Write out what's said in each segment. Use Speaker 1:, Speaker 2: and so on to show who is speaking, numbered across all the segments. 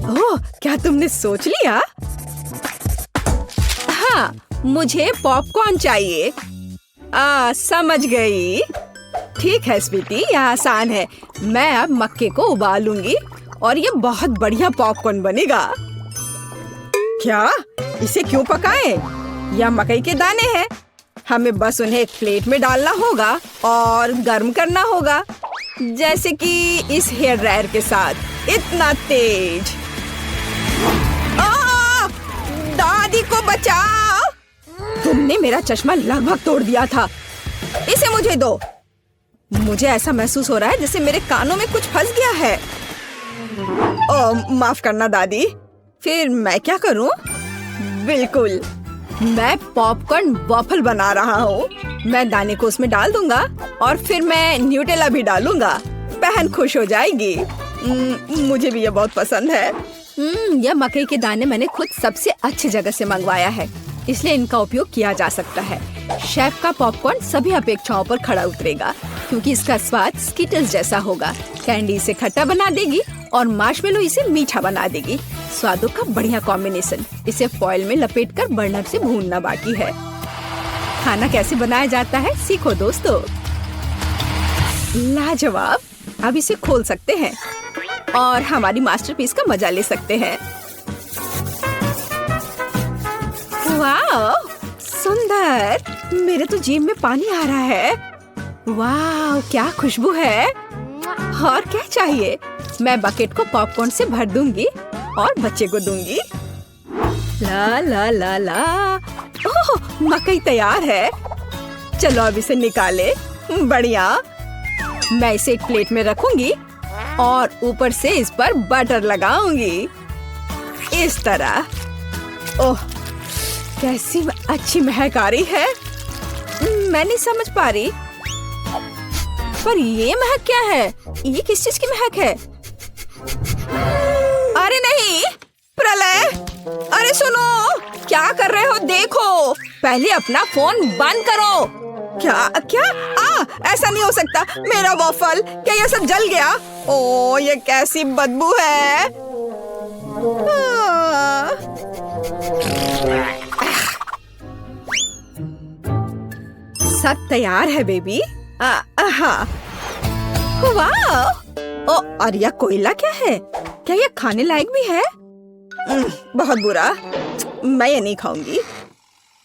Speaker 1: ओह, क्या तुमने सोच लिया? हाँ, मुझे पॉपकॉर्न चाहिए। समझ गई। ठीक है स्वीटी, यह आसान है। मैं अब मक्के को उबालूंगी और ये बहुत बढ़िया पॉपकॉर्न बनेगा। क्या? इसे क्यों पकाएं? यह मकई के दाने हैं। हमें बस उन्हें एक प्लेट में डालना होगा और गर्म करना होगा, जैसे कि इस हेयर ड्रायर के साथ। इतना तेज। दादी को बचाओ! तुमने मेरा चश्मा लगभग तोड़ दिया था। इसे मुझे दो। मुझे ऐसा महसूस हो रहा है जैसे मेरे कानों में कुछ फंस गया है। माफ करना दादी। फिर मैं क्या करूं? बिल्कुल, मैं पॉपकॉर्न वॉफल बना रहा हूँ। मैं दाने को उसमें डाल दूंगा और फिर मैं न्यूटेला भी डालूंगा। बहन खुश हो जाएगी। मुझे भी ये बहुत पसंद है। यह मकई के दाने मैंने खुद सबसे अच्छी जगह से मंगवाया है, इसलिए इनका उपयोग किया जा सकता है। शेफ का पॉपकॉर्न सभी अपेक्षाओं पर खड़ा उतरेगा, क्योंकि इसका स्वाद स्किटल्स जैसा होगा। कैंडी इसे खट्टा बना देगी और मार्शमेलो इसे मीठा बना देगी। स्वादों का बढ़िया कॉम्बिनेशन। इसे फॉइल में लपेटकर बर्नर से भूनना बाकी है। खाना कैसे बनाया जाता है सीखो दोस्तों। लाजवाब। अब इसे खोल सकते हैं और हमारी मास्टरपीस का मजा ले सकते हैं। वाह, सुंदर। मेरे तो जीभ में पानी आ रहा है। वाह, क्या खुशबू है। और क्या चाहिए? मैं बकेट को पॉपकॉर्न से भर दूंगी और बच्चे को दूंगी। ला ला ला ला। ओह, मकई तैयार है। चलो अब इसे निकाले। बढ़िया। मैं इसे एक प्लेट में रखूंगी और ऊपर से इस पर बटर लगाऊंगी, इस तरह। ओह, कैसी अच्छी महक आ रही है। मैं नहीं समझ पा रही, पर ये महक क्या है? ये किस चीज की महक है? अरे नहीं, प्रलय! अरे सुनो, क्या कर रहे हो? देखो, पहले अपना फोन बंद करो। क्या क्या? ऐसा नहीं हो सकता। मेरा वॉफल, क्या ये सब जल गया? ओह, ये कैसी बदबू है। सब तैयार है बेबी। हाँ। वाह! ओ, और यह कोयला क्या है? क्या यह खाने लायक भी है? बहुत बुरा। मैं ये नहीं खाऊंगी।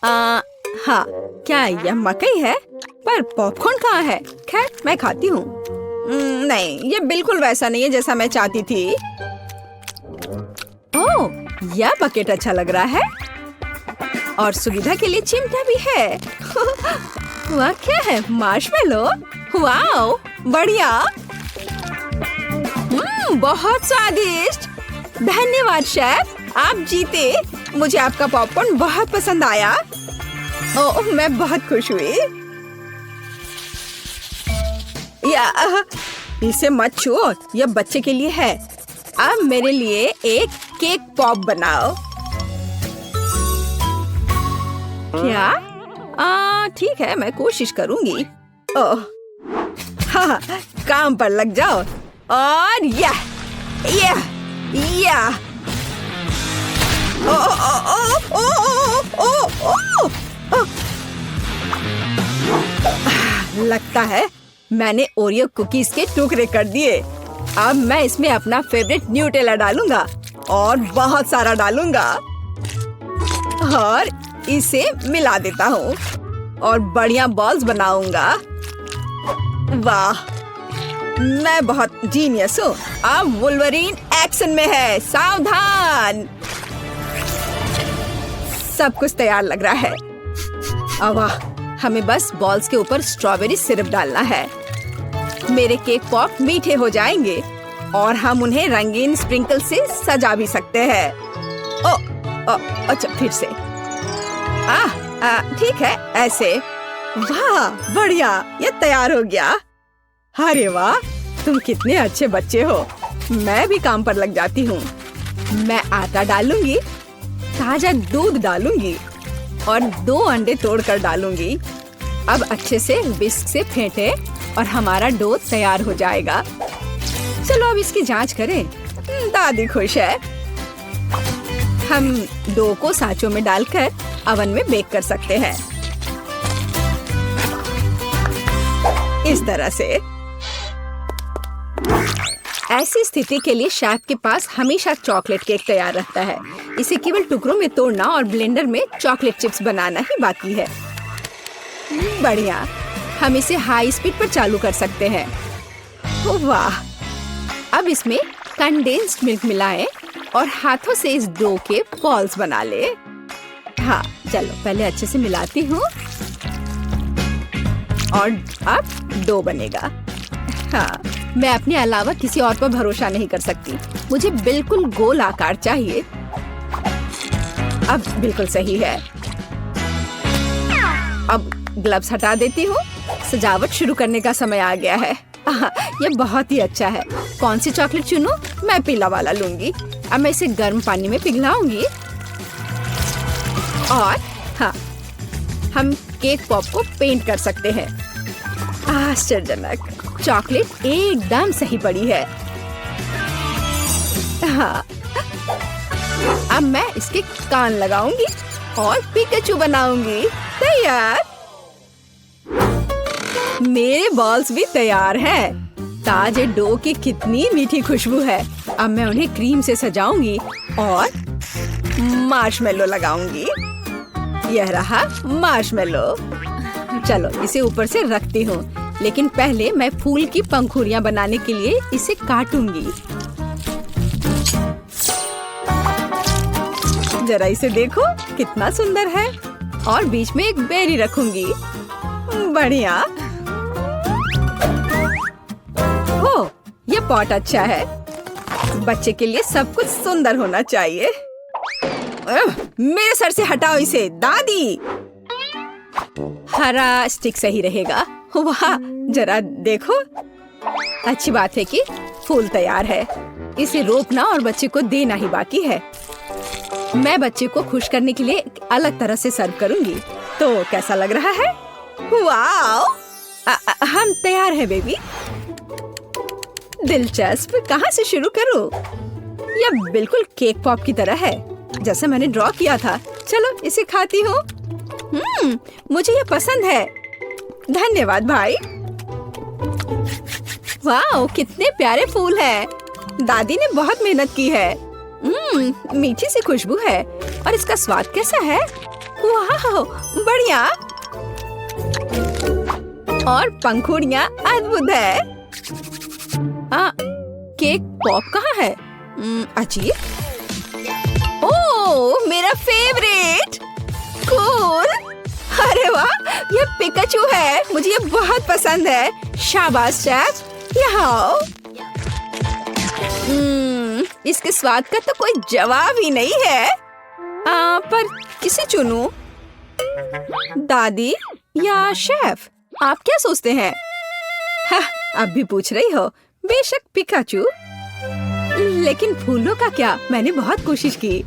Speaker 1: हाँ, क्या यह मकई है? पर पॉपकॉर्न कहाँ है? खैर, मैं खाती हूँ। नहीं, ये बिल्कुल वैसा नहीं है जैसा मैं चाहती थी। ओह, यह बकेट अच्छा लग रहा है और सुविधा के लिए चिमटा भी है। वह क्या है? मार्शमेलो। वाओ, बढ़िया। बहुत स्वादिष्ट। धन्यवाद शेफ, आप जीते। मुझे आपका पॉपकॉर्न बहुत पसंद आया। ओह, मैं बहुत खुश हुई। इसे मत छुओ, यह बच्चे के लिए है। अब मेरे लिए एक केक पॉप बनाओ। क्या? ठीक है, मैं कोशिश करूंगी। ओह, हाँ, काम पर लग जाओ। और या ओ ओ ओ ओ ओ ओ। लगता है मैंने ओरियो कुकीज के टुकड़े कर दिए। अब मैं इसमें अपना फेवरेट न्यूटेला डालूंगा और बहुत सारा डालूंगा और इसे मिला देता हूँ और बढ़िया बॉल्स बनाऊंगा। वाह, मैं बहुत जीनियस हूँ। अब वुल्वरीन एक्शन में है, सावधान। सब कुछ तैयार लग रहा है। वाह, हमें बस बॉल्स के ऊपर स्ट्रॉबेरी सिरप डालना है। मेरे केक पॉप मीठे हो जाएंगे और हम उन्हें रंगीन स्प्रिंकल से सजा भी सकते हैं। अच्छा, फिर से। ठीक है, ऐसे। वाह, बढ़िया, ये तैयार हो गया। अरे वाह, तुम कितने अच्छे बच्चे हो। मैं भी काम पर लग जाती हूँ। मैं आटा डालूंगी, ताजा दूध डालूंगी और 2 अंडे तोड़कर डालूंगी। अब अच्छे से विस्क से फेंटे और हमारा डो तैयार हो जाएगा। चलो अब इसकी जांच करें। दादी खुश है। हम डो को सांचों में डालकर ओवन में बेक कर सकते हैं। इस तरह से। ऐसी स्थिति के लिए शेफ के पास हमेशा चॉकलेट केक तैयार रहता है। इसे केवल टुकड़ों में तोड़ना और ब्लेंडर में चॉकलेट चिप्स बनाना ही बाकी है। बढ़िया। हम इसे हाई स्पीड पर चालू कर सकते हैं। वाह! अब इसमें कंडेंस्ड मिल्क मिलाएं और हाथों से इस डो के बॉल्स बना ले। हाँ, चलो पहले अच्छे से मिलाती हूँ और अब डो बनेगा। हाँ, मैं अपने अलावा किसी और पर भरोसा नहीं कर सकती। मुझे बिल्कुल गोल आकार चाहिए। अब बिल्कुल सही है। अब ग्लव्स हटा देती हूँ। सजावट शुरू करने का समय आ गया है। ये बहुत ही अच्छा है। कौन सी चॉकलेट चुनूं? मैं पीला वाला लूंगी। अब मैं इसे गर्म पानी में पिघलाऊंगी और हाँ, हम केक पॉप को पेंट कर सकते हैं। आश्चर्यजनक। चॉकलेट एकदम सही पड़ी है। हाँ, अब मैं इसके कान लगाऊंगी और पिकाचू बनाऊंगी। तैयार। मेरे बॉल्स भी तैयार हैं। ताजे डो की कितनी मीठी खुशबू है। अब मैं उन्हें क्रीम से सजाऊंगी और मार्शमेलो लगाऊंगी। यह रहा मार्शमेलो। चलो इसे ऊपर से रखती हूँ, लेकिन पहले मैं फूल की पंखुड़ियाँ बनाने के लिए इसे काटूंगी। जरा इसे देखो, कितना सुंदर है। और बीच में एक बेरी रखूंगी। बढ़िया। हो, ये पॉट अच्छा है। बच्चे के लिए सब कुछ सुंदर होना चाहिए। मेरे सर से हटाओ इसे, दादी। हरा स्टिक सही रहेगा। वाह, जरा देखो। अच्छी बात है कि फूल तैयार है। इसे रोपना और बच्चे को देना ही बाकी है। मैं बच्चे को खुश करने के लिए एक अलग तरह से सर्व करूंगी। तो कैसा लग रहा है? वाह! हम तैयार हैं बेबी। दिलचस्प। कहाँ से शुरू करूं? यह बिल्कुल केक पॉप की तरह है, जैसे मैंने ड्रॉ किया था। चलो इसे खाती हूँ। मुझे यह पसंद है। धन्यवाद भाई। वाह, कितने प्यारे फूल हैं। दादी ने बहुत मेहनत की है। मीठी सी खुशबू है। और इसका स्वाद कैसा है? वाह, बढ़िया। और पंखुड़ियाँ अद्भुत है। केक पॉप कहाँ है? अजीब। ओह, मेरा फेवरेट। कूल। अरे वाह, ये पिकाचू है। मुझे ये बहुत पसंद है। शाबाश शेफ। यहाँ आओ। इसके स्वाद का तो कोई जवाब ही नहीं है। पर किसे चुनूं? दादी या शेफ? आप क्या सोचते हैं? हाँ, अब भी पूछ रही हो। बेशक पिकाचू। लेकिन फूलों का क्या? मैंने बहुत कोशिश की।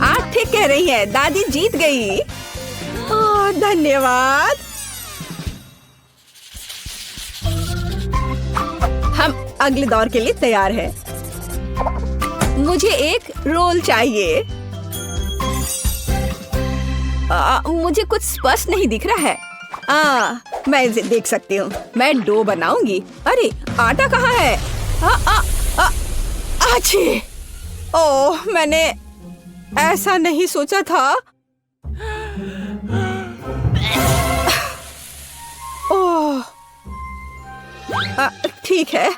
Speaker 1: आप ठीक कह रही हैं। दादी जीत गई। ओह, धन्यवाद। हम अगले दौर के लिए तैयार हैं। मुझे एक रोल चाहिए। मुझे कुछ स्पष्ट नहीं दिख रहा है। मैं इसे देख सकती हूँ। मैं डो बनाऊंगी। अरे, आटा कहाँ है? आछी! ओह, मैंने ऐसा नहीं सोचा था। ओह, ठीक है।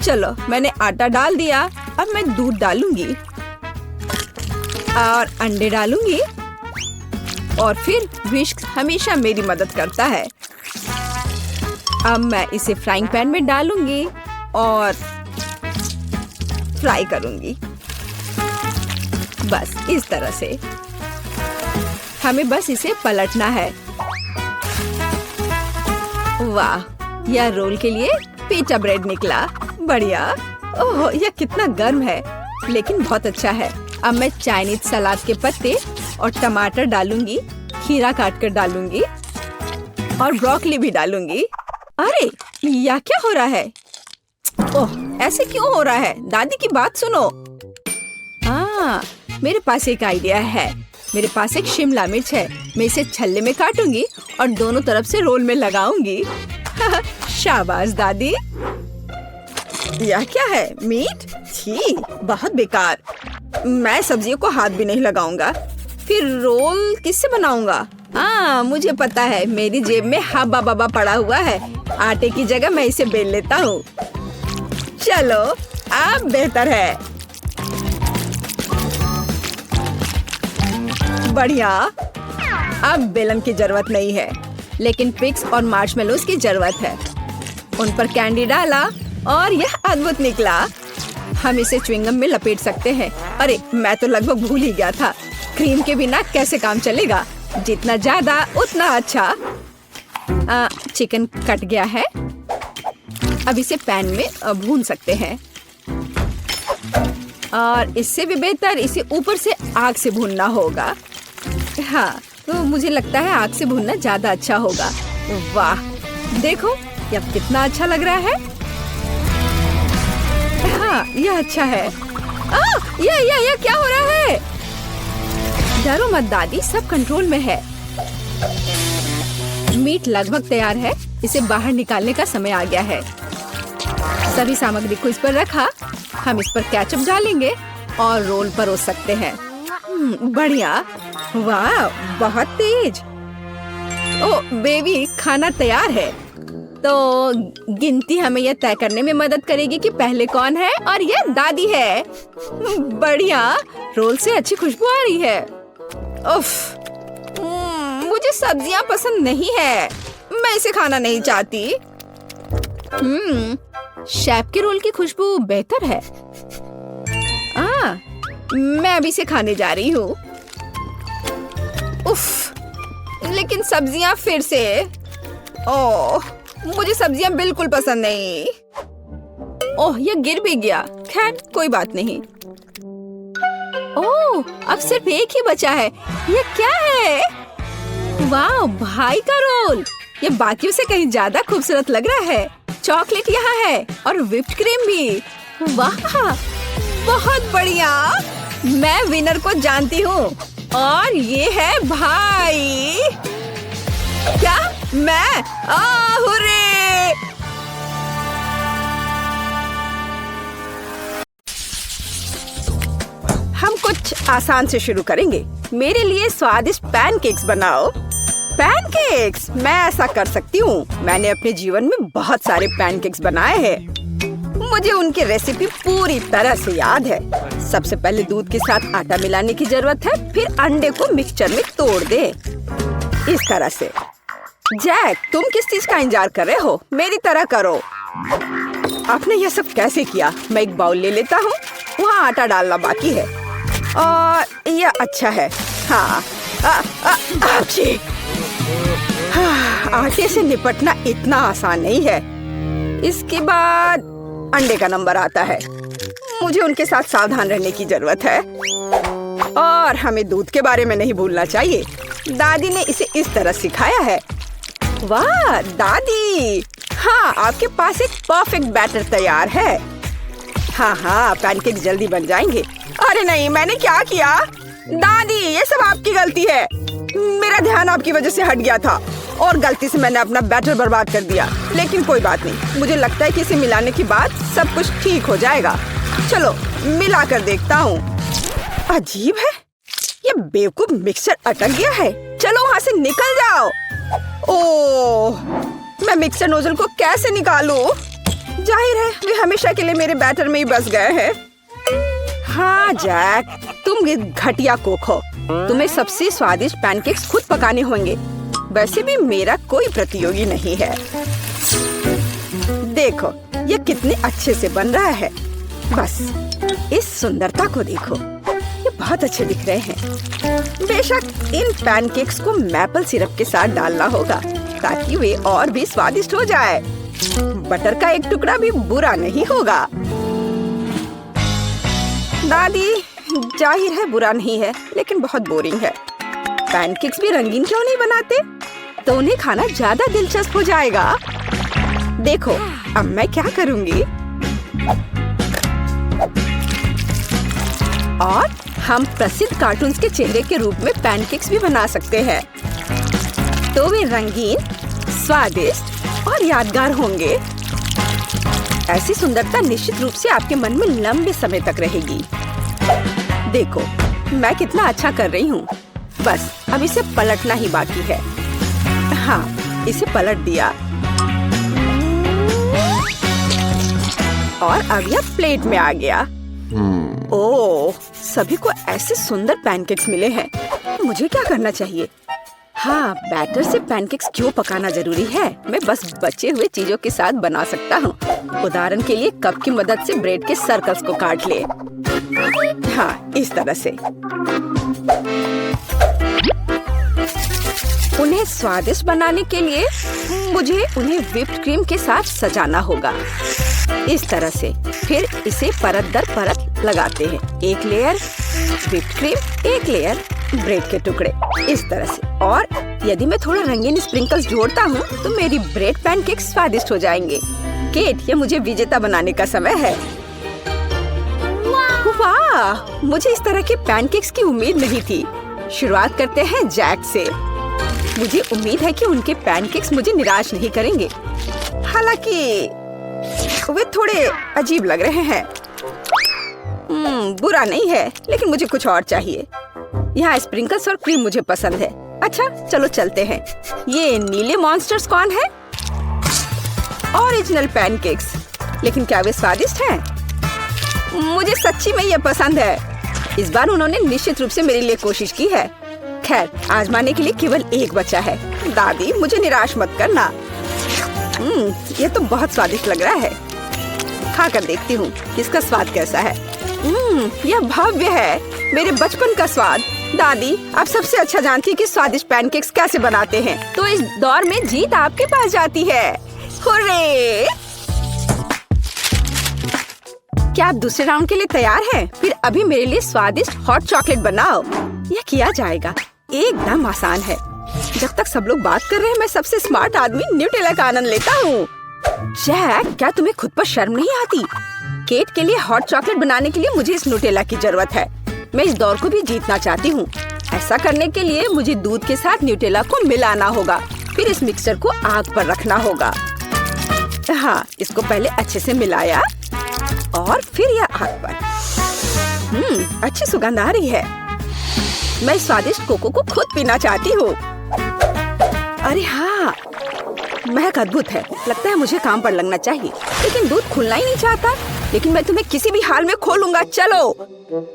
Speaker 1: चलो, मैंने आटा डाल दिया। अब मैं दूध डालूंगी और अंडे डालूंगी। और फिर विस्क हमेशा मेरी मदद करता है। अब मैं इसे फ्राइंग पैन में डालूंगी और फ्राई करूंगी। बस इस तरह से। हमें बस इसे पलटना है। वाह, यह रोल के लिए पिटा ब्रेड निकला। बढ़िया। ओह, यह कितना गर्म है, लेकिन बहुत अच्छा है। अब मैं चाइनीज सलाद के पत्ते और टमाटर डालूंगी। खीरा काट कर डालूंगी और ब्रोकली भी डालूंगी। अरे, यह क्या हो रहा है? ओह, ऐसे क्यों हो रहा है? दादी की बात सुनो। मेरे पास एक आइडिया है। मेरे पास एक शिमला मिर्च है। मैं इसे छल्ले में काटूंगी और दोनों तरफ से रोल में लगाऊंगी। शाबाश दादी। यह क्या है? मीट? छी, बहुत बेकार। मैं सब्जियों को हाथ भी नहीं लगाऊंगा। फिर रोल किससे बनाऊंगा? हाँ, मुझे पता है। मेरी जेब में हब्बा बब्बा पड़ा हुआ है। आटे की जगह मैं इसे बेल लेता हूँ। चलो, अब बेहतर है। बढ़िया। अब बेलन की जरूरत नहीं है, लेकिन ट्विक्स और मार्शमेलोज की जरूरत है। उन पर कैंडी डाला और यह अद्भुत निकला। हम इसे च्युइंगम में लपेट सकते हैं। अरे, मैं तो लगभग भूल ही गया था। क्रीम के बिना कैसे काम चलेगा? जितना ज्यादा उतना अच्छा। चिकन कट गया है। अब इसे पैन में भून सकते हैं। और इससे भी बेहतर इसे ऊपर से आग से भूनना होगा। हाँ, तो मुझे लगता है आग से भूनना ज्यादा अच्छा होगा। वाह, देखो यह कितना अच्छा लग रहा है। हाँ, यह अच्छा है। यह क्या हो रहा है? डरो मत दादी, सब कंट्रोल में है। मीट लगभग तैयार है। इसे बाहर निकालने का समय आ गया है। सभी सामग्री को इस पर रखा। हम इस पर केचप डालेंगे और रोल परोस सकते हैं। बढ़िया। वाह, बहुत तेज। ओह बेबी, खाना तैयार है। तो गिनती हमें यह तय करने में मदद करेगी कि पहले कौन है, और यह दादी है। बढ़िया, रोल से अच्छी खुशबू आ रही है। उफ, मुझे सब्जियां पसंद नहीं है। मैं इसे खाना नहीं चाहती। शेफ के रोल की खुशबू बेहतर है। मैं अभी इसे खाने जा रही हूँ। उफ, लेकिन सब्जियां फिर से। ओह, मुझे सब्जियां बिल्कुल पसंद नहीं। ओह, यह गिर भी गया। खैर, कोई बात नहीं। ओह, अब सिर्फ एक ही बचा है। यह क्या है? वाह, भाई का रोल। यह बाकियों से कहीं ज्यादा खूबसूरत लग रहा है। चॉकलेट यहाँ है और व्हिप्ड क्रीम भी। वाह, बहुत बढ़िया। मैं विनर को जानती हूँ और ये है भाई। क्या? मैं? हुर्रे! हम कुछ आसान से शुरू करेंगे। मेरे लिए स्वादिष्ट पैनकेक्स बनाओ। पैनकेक्स? मैं ऐसा कर सकती हूँ। मैंने अपने जीवन में बहुत सारे पैनकेक्स बनाए हैं। मुझे उनकी रेसिपी पूरी तरह से याद है। सबसे पहले दूध के साथ आटा मिलाने की जरूरत है। फिर अंडे को मिक्सचर में तोड़ दे, इस तरह से। जैक, तुम किस चीज का इंतजार कर रहे हो? मेरी तरह करो। आपने यह सब कैसे किया? मैं एक बाउल ले लेता हूँ। वहाँ आटा डालना बाकी है और यह अच्छा है। हाँ, आटे से निपटना इतना आसान नहीं है। इसके बाद अंडे का नंबर आता है। मुझे उनके साथ सावधान रहने की जरूरत है और हमें दूध के बारे में नहीं भूलना चाहिए। दादी ने इसे इस तरह सिखाया है। वाह दादी, हाँ, आपके पास एक परफेक्ट बैटर तैयार है। हाँ, पैनकेक जल्दी बन जाएंगे। अरे नहीं, मैंने क्या किया? दादी, ये सब आपकी गलती है। मेरा ध्यान आपकी वजह से हट गया था और गलती से मैंने अपना बैटर बर्बाद कर दिया। लेकिन कोई बात नहीं, मुझे लगता है कि इसे मिलाने के बाद सब कुछ ठीक हो जाएगा। चलो मिला कर देखता हूँ। अजीब है, ये बेवकूफ मिक्सचर अटक गया है। चलो वहाँ से निकल जाओ। ओह, मैं मिक्सचर नोजल को कैसे निकालूं? जाहिर है वे हमेशा के लिए मेरे बैटर में ही बस गए हैं। हाँ जैक, तुम घटिया कुक हो। तुम्हें सबसे स्वादिष्ट पैनकेक्स खुद पकाने होंगे। वैसे भी मेरा कोई प्रतियोगी नहीं है। देखो ये कितने अच्छे से बन रहा है। बस इस सुंदरता को देखो, ये बहुत अच्छे दिख रहे हैं। बेशक इन पैनकेक्स को मैपल सिरप के साथ डालना होगा ताकि वे और भी स्वादिष्ट हो जाए। बटर का एक टुकड़ा भी बुरा नहीं होगा। दादी, जाहिर है बुरा नहीं है, लेकिन बहुत बोरिंग है। पैनकेक्स भी रंगीन क्यों नहीं बनाते? तो उन्हें खाना ज्यादा दिलचस्प हो जाएगा। देखो अब मैं क्या करूंगी। और हम प्रसिद्ध कार्टून्स के चेहरे के रूप में पैनकेक्स भी बना सकते हैं, तो वे रंगीन, स्वादिष्ट और यादगार होंगे। ऐसी सुंदरता निश्चित रूप से आपके मन में लंबे समय तक रहेगी। देखो, मैं कितना अच्छा कर रही हूँ। बस अब इसे पलटना ही बाकी है। हाँ, इसे पलट दिया और अब यह प्लेट में आ गया। ओह, सभी को ऐसे सुंदर पैनकेक्स मिले हैं। मुझे क्या करना चाहिए? हाँ, बैटर से पैनकेक्स क्यों पकाना जरूरी है? मैं बस बचे हुए चीजों के साथ बना सकता हूँ। उदाहरण के लिए कप की मदद से ब्रेड के सर्कल्स को काट ले। हाँ, इस तरह से। उन्हें स्वादिष्ट बनाने के लिए मुझे उन्हें व्हिप्ड क्रीम के साथ सजाना होगा। इस तरह से। फिर इसे परत दर परत लगाते हैं। एक लेयर व्हिप्ड क्रीम, एक लेयर ब्रेड के टुकड़े, इस तरह से। और यदि मैं थोड़ा रंगीन स्प्रिंकल्स जोड़ता हूँ तो मेरी ब्रेड पैनकेक स्वादिष्ट हो जाएंगे। केट, ये मुझे विजेता बनाने का समय है। वाह, मुझे इस तरह के पैनकेक्स की उम्मीद नहीं थी। शुरुआत करते हैं जैक से। मुझे उम्मीद है कि उनके पैनकेक्स मुझे निराश नहीं करेंगे। हालांकि वे थोड़े अजीब लग रहे हैं। बुरा नहीं है, लेकिन मुझे कुछ और चाहिए। यहाँ स्प्रिंकल्स और क्रीम मुझे पसंद है। अच्छा, चलो चलते हैं। ये नीले मॉन्स्टर्स कौन है? Original pancakes. लेकिन क्या वे स्वादिष्ट हैं? मुझे सच्ची में ये पसंद है। इस बार उन्होंने निश्चित रूप से मेरे लिए कोशिश की है। खैर, आजमाने के लिए केवल एक बचा है। दादी, मुझे निराश मत करना। ये तो बहुत स्वादिष्ट लग रहा है। खाकर देखती हूँ इसका स्वाद कैसा है। यह भव्य है, मेरे बचपन का स्वाद। दादी, आप सबसे अच्छा जानती हैं कि स्वादिष्ट पैनकेक्स कैसे बनाते हैं। तो इस दौर में जीत आपके पास जाती है। हुर्रे! क्या आप दूसरे राउंड के लिए तैयार हैं? फिर अभी मेरे लिए स्वादिष्ट हॉट चॉकलेट बनाओ। यह किया जाएगा। एकदम आसान है। जब तक सब लोग बात कर रहे हैं, मैं सबसे स्मार्ट आदमी न्यूटेला का आनंद लेता हूँ। जैक, क्या तुम्हें खुद पर शर्म नहीं आती? केट के लिए हॉट चॉकलेट बनाने के लिए मुझे इस न्यूटेला की जरूरत है। मैं इस दौर को भी जीतना चाहती हूँ। ऐसा करने के लिए मुझे दूध के साथ न्यूटेला को मिलाना होगा। फिर इस मिक्सचर को आग पर रखना होगा। हाँ, इसको पहले अच्छे से मिलाया और फिर यह आग पर। अच्छी सुगंध आ रही है। मैं इस स्वादिष्ट कोको को खुद पीना चाहती हूँ। अरे हाँ, महक अद्भुत है। लगता है मुझे काम पर लगना चाहिए, लेकिन दूध खुलना ही नहीं चाहता। लेकिन मैं तुम्हें किसी भी हाल में खोलूंगा। चलो।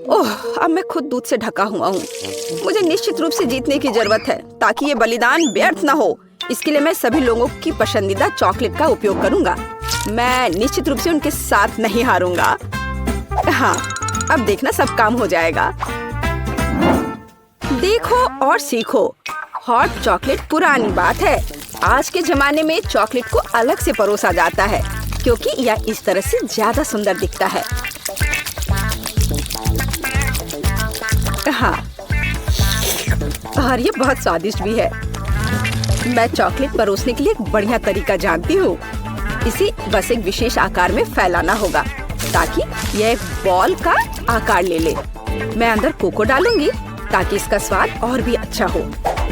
Speaker 1: ओह, अब मैं खुद दूध से ढका हुआ हूँ। मुझे निश्चित रूप से जीतने की जरूरत है, ताकि ये बलिदान व्यर्थ न हो। इसके लिए मैं सभी लोगों की पसंदीदा चॉकलेट का उपयोग करूंगा। मैं निश्चित रूप से उनके साथ नहीं हारूंगा। हाँ, अब देखना सब काम हो जाएगा। देखो और सीखो। हॉट चॉकलेट पुरानी बात है। आज के जमाने में चॉकलेट को अलग से परोसा जाता है, क्योंकि यह इस तरह से ज्यादा सुंदर दिखता है। हाँ, और ये बहुत स्वादिष्ट भी है। मैं चॉकलेट परोसने के लिए एक बढ़िया तरीका जानती हूँ। इसे बस एक विशेष आकार में फैलाना होगा, ताकि यह एक बॉल का आकार ले ले। मैं अंदर कोको डालूंगी, ताकि इसका स्वाद और भी अच्छा हो।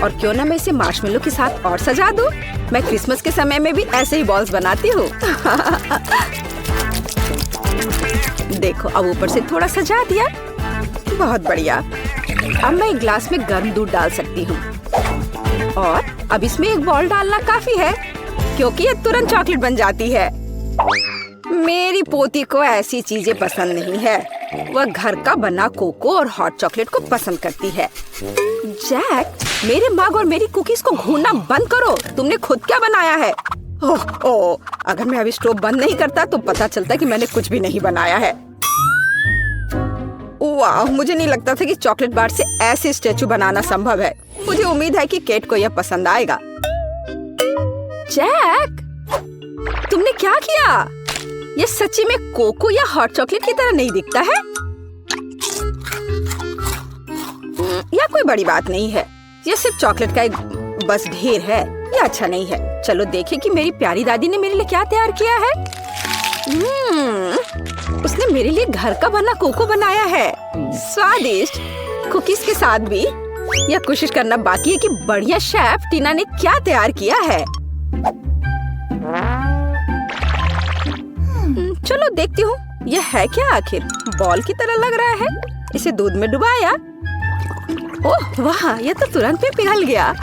Speaker 1: और क्यों ना मैं इसे मार्शमेलो के साथ और सजा दूं? मैं क्रिसमस के समय में भी ऐसे ही बॉल्स बनाती हूँ। देखो, अब ऊपर से थोड़ा सजा दिया। बहुत बढ़िया। अब मैं एक ग्लास में गर्म दूध डाल सकती हूँ। और अब इसमें एक बॉल डालना काफी है, क्योंकि ये तुरंत चॉकलेट बन जाती है। मेरी पोती को ऐसी चीजें पसंद नहीं है। वह घर का बना कोको और हॉट चॉकलेट को पसंद करती है। जैक, मेरे मग और मेरी कुकीज को घूरना बंद करो। तुमने खुद क्या बनाया है? ओह, अगर मैं अभी स्टोव बंद नहीं करता तो पता चलता कि मैंने कुछ भी नहीं बनाया है। वाह, मुझे नहीं लगता था कि चॉकलेट बार से ऐसे स्टैचू बनाना संभव है। मुझे उम्मीद है कि केट को यह पसंद आएगा। जैक, तुमने क्या किया? ये सच्ची में कोको या हॉट चॉकलेट की तरह नहीं दिखता है। यह कोई बड़ी बात नहीं है। यह सिर्फ चॉकलेट का एक बस ढेर है। यह अच्छा नहीं है। चलो देखें कि मेरी प्यारी दादी ने मेरे लिए क्या तैयार किया है। उसने मेरे लिए घर का बना कोको बनाया है। स्वादिष्ट कुकीज के साथ भी। यह कोशिश करना बाकी है कि बढ़िया शेफ टीना ने क्या तैयार किया है। चलो देखती हूँ यह है क्या आखिर। बॉल की तरह लग रहा है। इसे दूध में डुबाया। ओह वाह, यह तो तुरंत ही पिघल गया।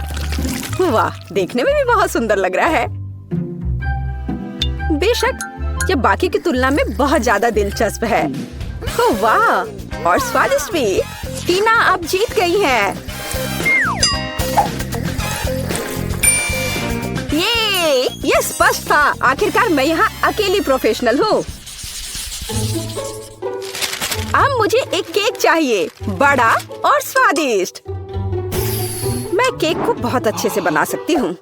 Speaker 1: वाह, देखने में भी बहुत सुंदर लग रहा है। बेशक यह बाकी की तुलना में बहुत ज्यादा दिलचस्प है। ओह वाह, और स्वादिष्ट भी। टीना आप जीत गई हैं। ये स्पष्ट था। आखिरकार मैं यहाँ अकेली प्रोफेशनल हूँ। अब मुझे एक केक चाहिए, बड़ा और स्वादिष्ट। मैं केक को बहुत अच्छे से बना सकती हूँ।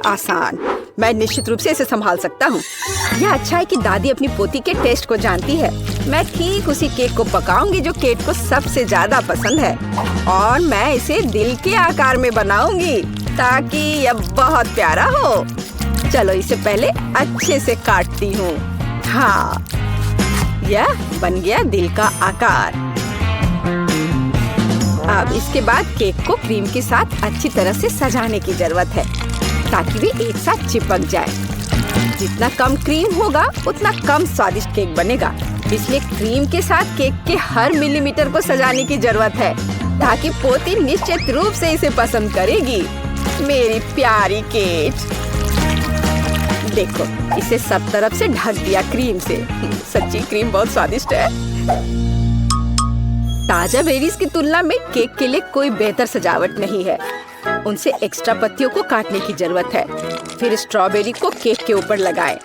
Speaker 1: आसान। मैं निश्चित रूप से इसे संभाल सकता हूँ। यह अच्छा है कि दादी अपनी पोती के टेस्ट को जानती है। मैं ठीक उसी केक को पकाऊंगी जो केट को सबसे ज्यादा पसंद है, और मैं इसे दिल के आकार में बनाऊंगी ताकि यह बहुत प्यारा हो। चलो इसे पहले अच्छे से काटती हूँ। हाँ, यह बन गया दिल का आकार। अब इसके बाद केक को क्रीम के साथ अच्छी तरह से सजाने की जरूरत है ताकि वे एक साथ चिपक जाए। जितना कम क्रीम होगा उतना कम स्वादिष्ट केक बनेगा। इसलिए क्रीम के साथ केक के हर मिलीमीटर को सजाने की जरूरत है ताकि पोती निश्चित रूप से इसे पसंद करेगी। मेरी प्यारी केट, देखो इसे सब तरफ से ढक दिया क्रीम से। सच्ची क्रीम बहुत स्वादिष्ट है। ताजा बेरीज की तुलना में केक के लिए कोई बेहतर सजावट नहीं है। उनसे एक्स्ट्रा पत्तियों को काटने की जरूरत है। फिर स्ट्रॉबेरी को केक के ऊपर लगाएं।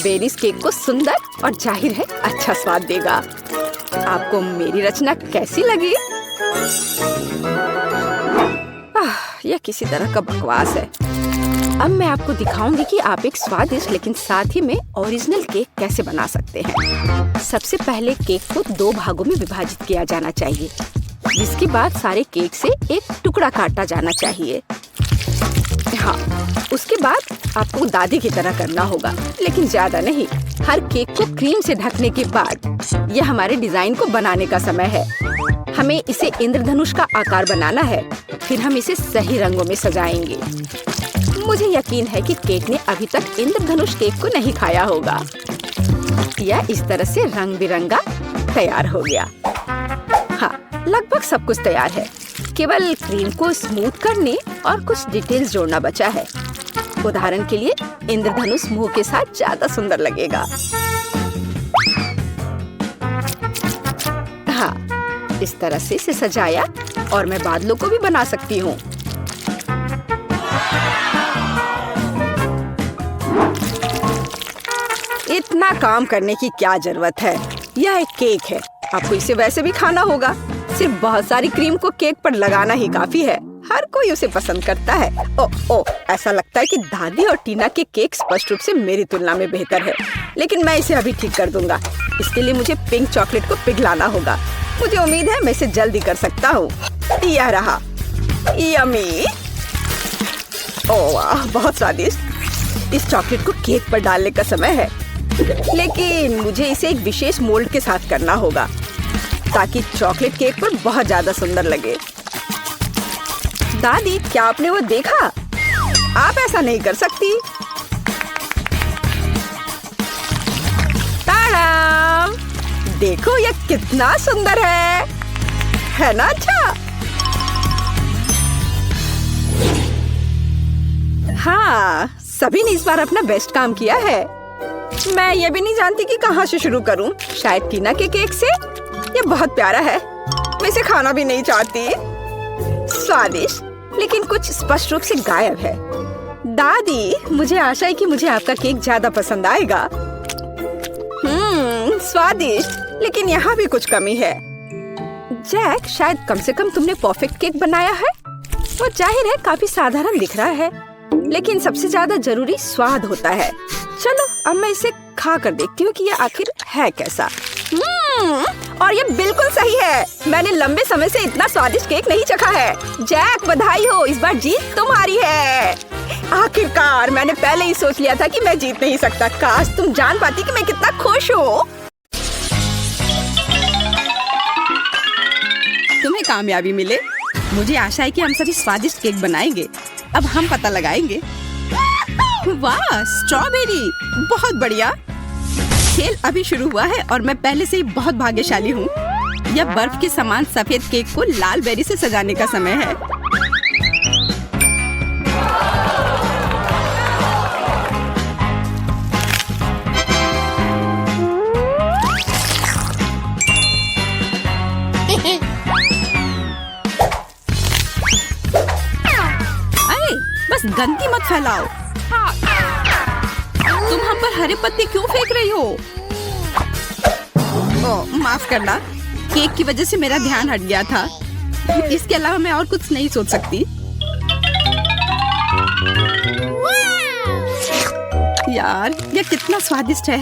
Speaker 1: बेरीज केक को सुंदर और जाहिर है अच्छा स्वाद देगा। आपको मेरी रचना कैसी लगी? यह किसी तरह का बकवास है। अब मैं आपको दिखाऊंगी कि आप एक स्वादिष्ट लेकिन साथ ही में ओरिजिनल केक कैसे बना सकते हैं। सबसे पहले केक को 2 भागों में विभाजित किया जाना चाहिए, जिसके बाद सारे केक से एक टुकड़ा काटा जाना चाहिए। हाँ, उसके बाद आपको दादी की तरह करना होगा, लेकिन ज्यादा नहीं। हर केक को क्रीम से ढकने के बाद यह हमारे डिजाइन को बनाने का समय है। हमें इसे इंद्रधनुष का आकार बनाना है। फिर हम इसे सही रंगों में सजाएंगे। मुझे यकीन है कि केक ने अभी तक इंद्रधनुष केक को नहीं खाया होगा। यह इस तरह से रंग बिरंगा तैयार हो गया। हाँ, लगभग सब कुछ तैयार है। केवल क्रीम को स्मूथ करने और कुछ डिटेल्स जोड़ना बचा है। उदाहरण के लिए इंद्रधनुष मुंह के साथ ज्यादा सुंदर लगेगा। हाँ, इस तरह से इसे सजाया और मैं बादलों को भी बना सकती हूँ। इतना काम करने की क्या जरूरत है? यह एक केक है, आपको इसे वैसे भी खाना होगा। सिर्फ बहुत सारी क्रीम को केक पर लगाना ही काफी है। हर कोई उसे पसंद करता है। ओ, ऐसा लगता है कि दादी और टीना के केक स्पष्ट रूप से मेरी तुलना में बेहतर है, लेकिन मैं इसे अभी ठीक कर दूंगा। इसके लिए मुझे पिंक चॉकलेट को पिघलाना होगा। मुझे उम्मीद है मैं इसे जल्दी कर सकता हूँ। यह रहा, यम्मी। ओह वाह, बहुत स्वादिष्ट। इस चॉकलेट को केक पर डालने का समय है, लेकिन मुझे इसे एक विशेष मोल्ड के साथ करना होगा ताकि चॉकलेट केक पर बहुत ज्यादा सुंदर लगे। दादी, क्या आपने वो देखा? आप ऐसा नहीं कर सकती। ताड़ाम! देखो यह कितना सुंदर है ना? अच्छा, हाँ, सभी ने इस बार अपना बेस्ट काम किया है। मैं ये भी नहीं जानती कि कहाँ से शुरू करूं। शायद टीना के केक से। ये बहुत प्यारा है, मैं इसे खाना भी नहीं चाहती। स्वादिष्ट लेकिन कुछ स्पष्ट रूप से गायब है। दादी, मुझे आशा है कि मुझे आपका केक ज्यादा पसंद आएगा। स्वादिष्ट, लेकिन यहाँ भी कुछ कमी है। जैक, शायद कम से कम तुमने परफेक्ट केक बनाया है। वो जाहिर है काफी साधारण दिख रहा है, लेकिन सबसे ज्यादा जरूरी स्वाद होता है। चलो अब मैं इसे खा कर देखती हूँ कि ये आखिर है कैसा। और ये बिल्कुल सही है। मैंने लंबे समय से इतना स्वादिष्ट केक नहीं चखा है। जैक, बधाई हो, इस बार जीत तुम्हारी है। आखिरकार, मैंने पहले ही सोच लिया था कि मैं जीत नहीं सकता। काश तुम जान पाती कि मैं कितना खुश हूँ।
Speaker 2: कामयाबी मिले। मुझे आशा है कि हम सभी स्वादिष्ट केक बनाएंगे। अब हम पता लगाएंगे। वाह, स्ट्रॉबेरी, बहुत बढ़िया। खेल अभी शुरू हुआ है और मैं पहले से ही बहुत भाग्यशाली हूँ। यह बर्फ के समान सफेद केक को लाल बेरी से सजाने का समय है। अरे बस गंदगी मत फैलाओ। तुम हम पर हरे पत्ते क्यों फेंक रही हो? ओह, माफ करना, केक की वजह से मेरा ध्यान हट गया था। इसके अलावा मैं और कुछ नहीं सोच सकती। यार, यह कितना स्वादिष्ट है।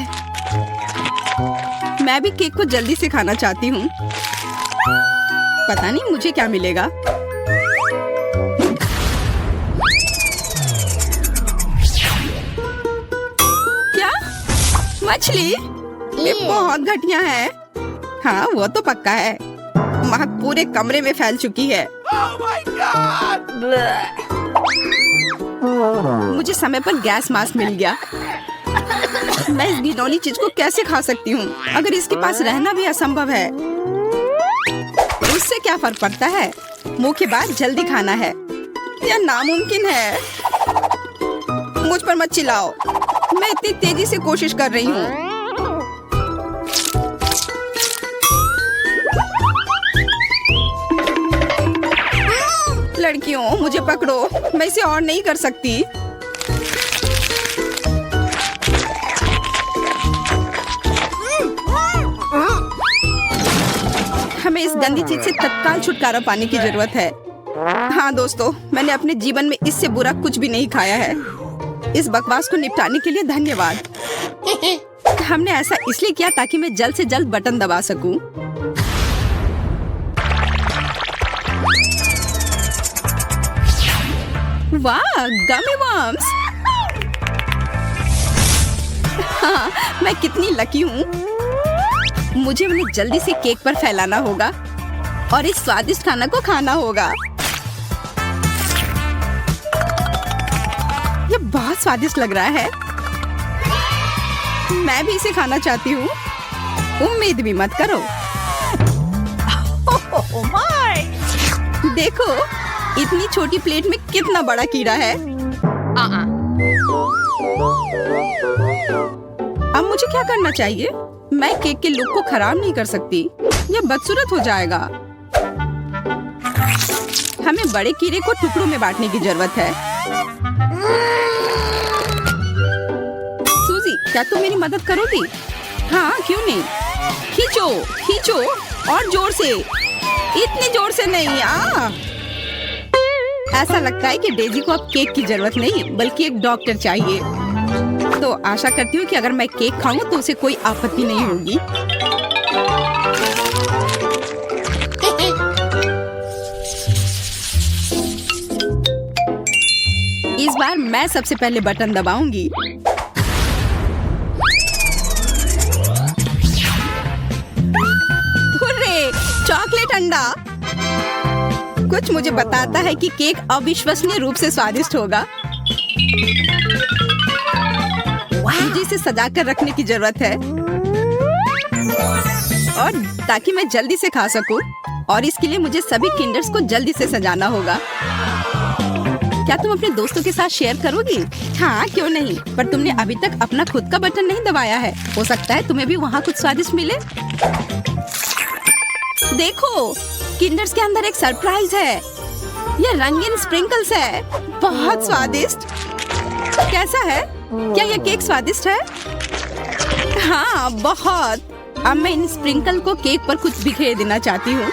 Speaker 2: मैं भी केक को जल्दी से खाना चाहती हूँ। पता नहीं मुझे क्या मिलेगा। क्या? मछली? ये बहुत घटिया है। हाँ, वो तो पक्का है। महक पूरे कमरे में फैल चुकी है। मुझे समय पर गैस मास्क मिल गया। मैं इस घिनौनी चीज को कैसे खा सकती हूँ? अगर इसके पास रहना भी असंभव है, उससे क्या फर्क पड़ता है? मुंह के बाद जल्दी खाना है। यह नामुमकिन है। मुझ पर मत चिल्लाओ। मैं इतनी तेजी से कोशिश कर रही हूँ। लड़कियों, मुझे पकड़ो। मैं इसे और नहीं कर सकती। हमें इस गंदी चीज से तत्काल छुटकारा पाने की जरूरत है। हाँ दोस्तों, मैंने अपने जीवन में इससे बुरा कुछ भी नहीं खाया है। इस बकवास को निपटाने के लिए धन्यवाद। हमने ऐसा इसलिए किया ताकि मैं जल्द से जल्द बटन दबा सकूं। वाह, गमी वर्म्स। हाँ, मैं कितनी लकी हूँ। मुझे उन्हें जल्दी से केक पर फैलाना होगा और इस स्वादिष्ट खाना को खाना होगा। ये बहुत स्वादिष्ट लग रहा है। मैं भी इसे खाना चाहती हूँ। उम्मीद भी मत करो। देखो, इतनी छोटी प्लेट में कितना बड़ा कीड़ा है। अब मुझे क्या करना चाहिए? मैं केक के लुक को खराब नहीं कर सकती। यह बदसूरत हो जाएगा। हमें बड़े कीड़े को टुकड़ों में बांटने की जरूरत है। सूजी, क्या तुम मेरी मदद करोगी? हाँ, क्यों नहीं। खींचो, खींचो और जोर से। इतनी जोर से नहीं। ऐसा लगता है कि डेजी को अब केक की जरूरत नहीं, बल्कि एक डॉक्टर चाहिए। तो आशा करती हूँ कि अगर मैं केक खाऊं तो उसे कोई आपत्ति नहीं होगी। इस बार मैं सबसे पहले बटन दबाऊंगी। हुर्रे, चॉकलेट अंडा। कुछ मुझे बताता है कि केक अविश्वसनीय रूप से स्वादिष्ट होगा। मुझे इसे सजा कर रखने की जरूरत है और ताकि मैं जल्दी से खा सकूं। और इसके लिए मुझे सभी किंडर्स को जल्दी से सजाना होगा। क्या तुम अपने दोस्तों के साथ शेयर करोगी? हाँ, क्यों नहीं। पर तुमने अभी तक अपना खुद का बटन नहीं दबाया है। हो सकता है तुम्हें भी वहाँ कुछ स्वादिष्ट मिले। देखो, किंडर्स के अंदर एक सरप्राइज है। यह रंगीन स्प्रिंकल्स है। बहुत स्वादिष्ट। कैसा है? क्या यह केक स्वादिष्ट है? हाँ, बहुत। अब मैं इन स्प्रिंकल को केक पर कुछ बिखेर देना चाहती हूँ।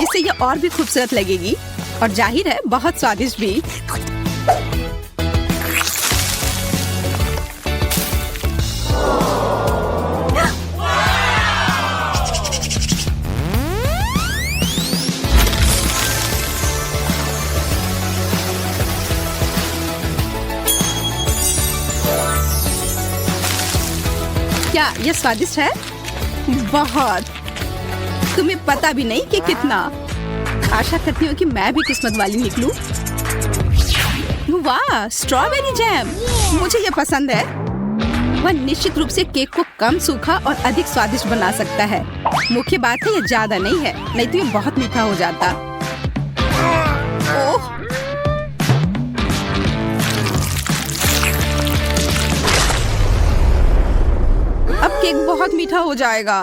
Speaker 2: इससे यह और भी खूबसूरत लगेगी और जाहिर है बहुत स्वादिष्ट भी। क्या यह स्वादिष्ट है? बहुत। तुम्हें पता भी नहीं कि कितना। आशा करती हूँ कि मैं भी किस्मत वाली निकलूं। वाह, स्ट्रॉबेरी जैम, मुझे ये पसंद है। वह निश्चित रूप से केक को कम सूखा और अधिक स्वादिष्ट बना सकता है। मुख्य बात है ये ज्यादा नहीं है, नहीं तो ये बहुत मीठा हो जाता। ओह, अब केक बहुत मीठा हो जाएगा।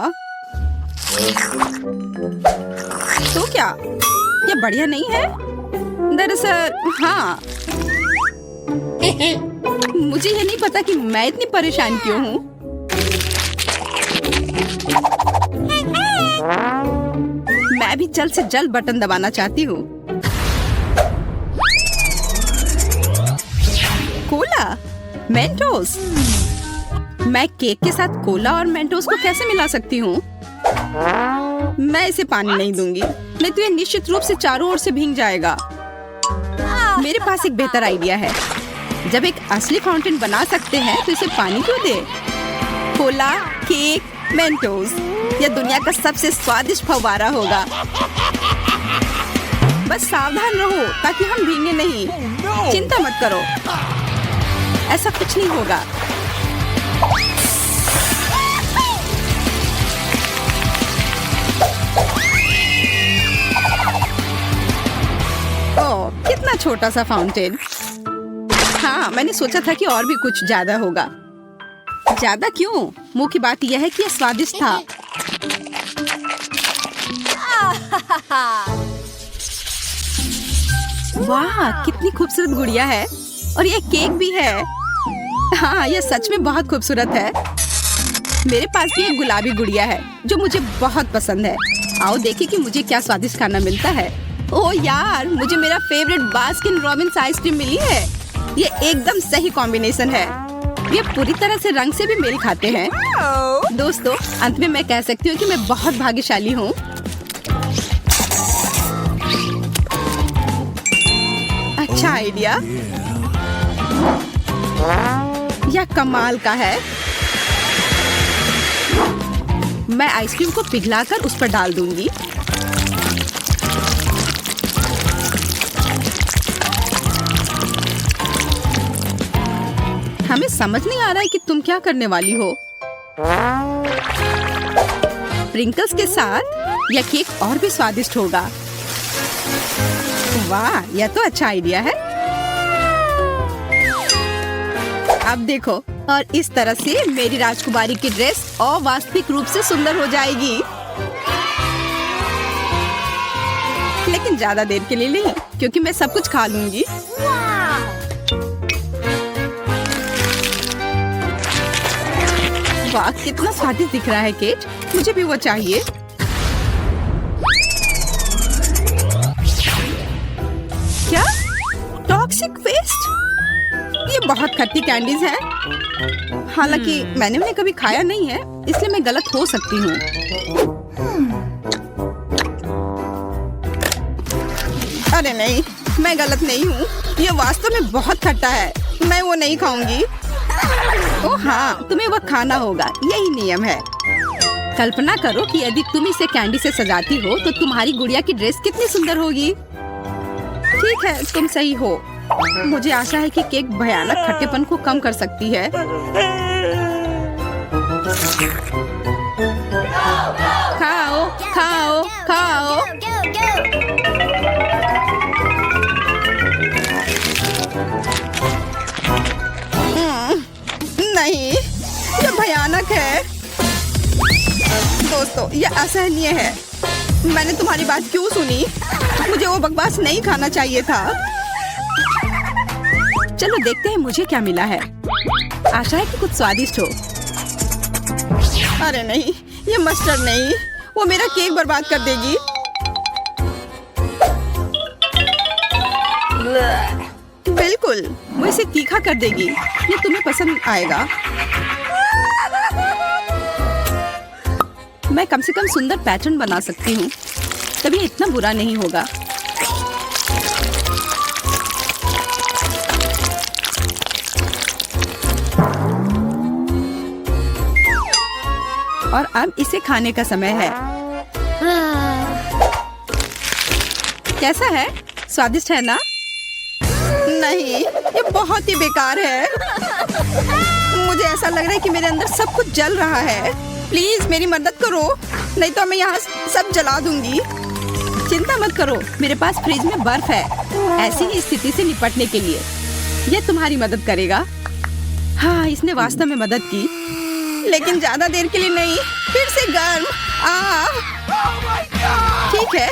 Speaker 2: तो क्या ये बढ़िया नहीं है? दरअसल हाँ, मुझे ये नहीं पता कि मैं इतनी परेशान क्यों हूँ। मैं भी जल्द से जल्द बटन दबाना चाहती हूँ। Cola, Mentos. मैं केक के साथ कोला और मेंटोस को कैसे मिला सकती हूँ? मैं इसे पानी नहीं दूंगी, नहीं तो ये निश्चित रूप से चारों ओर से भीग जाएगा। मेरे पास एक बेहतर आइडिया है। जब एक असली फाउंटेन बना सकते हैं तो इसे पानी क्यों दे? कोला, केक, मेंटोस, यह दुनिया का सबसे स्वादिष्ट फव्वारा होगा। बस सावधान रहो ताकि हम भीगे नहीं। चिंता मत करो, ऐसा कुछ नहीं होगा। ओह, कितना छोटा सा फाउंटेन। हाँ, मैंने सोचा था कि और भी कुछ ज्यादा होगा। ज्यादा क्यों? मुख्य बात यह है कि यह स्वादिष्ट था। वाह, कितनी खूबसूरत गुड़िया है, और ये केक भी है। हाँ, यह सच में बहुत खूबसूरत है। मेरे पास भी एक गुलाबी गुड़िया है जो मुझे बहुत पसंद है। आओ देखें कि मुझे क्या स्वादिष्ट खाना मिलता है। ओह यार, मुझे मेरा फेवरेट बास्किन रॉबिन्स आइसक्रीम मिली है। ये एकदम सही कॉम्बिनेशन है। ये पूरी तरह से रंग से भी मेल खाते हैं। दोस्तों, अंत में मैं कह सकती हूँ कि मैं बहुत भाग्यशाली हूँ। अच्छा आइडिया, यह कमाल का है। मैं आइसक्रीम को पिघलाकर उस पर डाल दूंगी। हमें समझ नहीं आ रहा है कि तुम क्या करने वाली हो। स्प्रिंकल्स के साथ यह केक और भी स्वादिष्ट होगा। वाह, यह तो अच्छा आइडिया है। अब देखो, और इस तरह से मेरी राजकुमारी की ड्रेस अवास्तविक रूप से सुंदर हो जाएगी। लेकिन ज्यादा देर के लिए नहीं, क्योंकि मैं सब कुछ खा लूंगी। वाह, कितना स्वादिष्ट दिख रहा है केक। मुझे भी वो चाहिए। क्या? Toxic waste? ये बहुत खट्टी कैंडीज हैं। हालांकि मैंने उन्हें कभी खाया नहीं है, इसलिए मैं गलत हो सकती हूँ। अरे नहीं, मैं गलत नहीं हूँ। ये वास्तव में बहुत खट्टा है। मैं वो नहीं खाऊंगी। ओह हाँ, तुम्हें वह खाना होगा, यही नियम है। कल्पना करो कि यदि तुम इसे कैंडी से सजाती हो तो तुम्हारी गुड़िया की ड्रेस कितनी सुंदर होगी। ठीक है, तुम सही हो। मुझे आशा है कि केक भयानक खट्टेपन को कम कर सकती है। खाओ, खाओ, खाओ। नहीं, ये भयानक है। दोस्तों, ये असहनीय है। मैंने तुम्हारी बात क्यों सुनी? मुझे वो बकवास नहीं खाना चाहिए था। चलो देखते हैं मुझे क्या मिला है। आशा है कि कुछ स्वादिष्ट हो। अरे नहीं, ये मस्टर्ड नहीं, वो मेरा केक बर्बाद कर देगी। बिल्कुल, वो इसे तीखा कर देगी। ये तुम्हें पसंद आएगा। मैं कम से कम सुंदर पैटर्न बना सकती हूँ, तभी इतना बुरा नहीं होगा। और अब इसे खाने का समय है। कैसा है? स्वादिष्ट है ना? नहीं, ये बहुत ही बेकार है। मुझे ऐसा लग रहा है कि मेरे अंदर सब कुछ जल रहा है। प्लीज मेरी मदद करो, नहीं तो मैं यहाँ सब जला दूंगी। चिंता मत करो, मेरे पास फ्रिज में बर्फ है। ऐसी ही स्थिति से निपटने के लिए ये तुम्हारी मदद करेगा। हाँ, इसने वास्तव में मदद की, लेकिन ज्यादा देर के लिए नहीं। फिर से गर्म। ठीक है,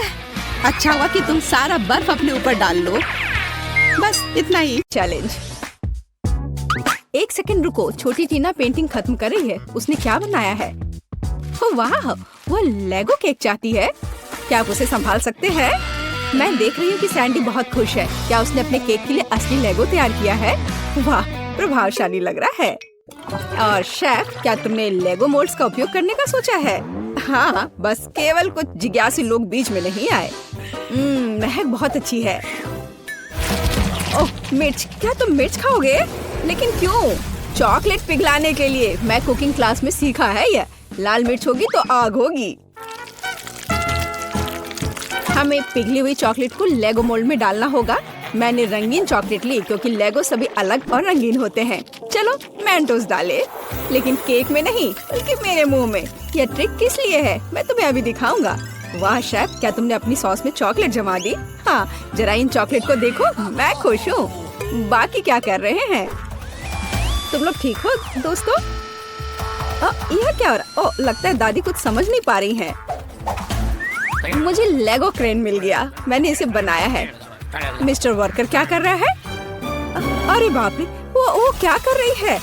Speaker 2: अच्छा हुआ कि तुम सारा बर्फ अपने ऊपर डाल लो। बस इतना ही।
Speaker 1: चैलेंज। एक सेकंड रुको, छोटी टीना पेंटिंग खत्म कर रही है। उसने क्या बनाया है? ओह वाह, वो लेगो केक चाहती है। क्या आप उसे संभाल सकते हैं? मैं देख रही हूँ कि सैंडी बहुत खुश है। क्या उसने अपने केक के लिए असली लेगो तैयार किया है? वाह, प्रभावशाली लग रहा है। और शेफ, क्या तुमने लेगो मोल्ड्स का उपयोग करने का सोचा है? हाँ, बस केवल कुछ जिज्ञासु लोग बीच में नहीं आए। महक बहुत अच्छी है। ओह मिर्च, क्या तुम मिर्च खाओगे? लेकिन क्यों? चॉकलेट पिघलाने के लिए। मैं कुकिंग क्लास में सीखा है ये। लाल मिर्च होगी तो आग होगी। हमें पिघली हुई चॉकलेट को लेगो मोल्ड में डालना होगा। मैंने रंगीन चॉकलेट ली क्योंकि लेगो सभी अलग और रंगीन होते हैं। चलो मेंटोस डाले, लेकिन केक में नहीं बल्कि मेरे मुंह में। यह ट्रिक किस लिए है मैं तुम्हें अभी दिखाऊंगा। वाह शेफ, क्या तुमने अपनी सॉस में चॉकलेट जमा दी? हाँ, जरा इन चॉकलेट को देखो, मैं खुश हूँ। बाकी क्या कर रहे हैं तुम लोग? ठीक हो दोस्तों? यह क्या हो रहा? लगता है दादी कुछ समझ नहीं पा रही हैं। मुझे लेगो क्रेन मिल गया, मैंने इसे बनाया है। मिस्टर वर्कर क्या कर रहा है? अरे बाप रे, वो क्या कर रही है?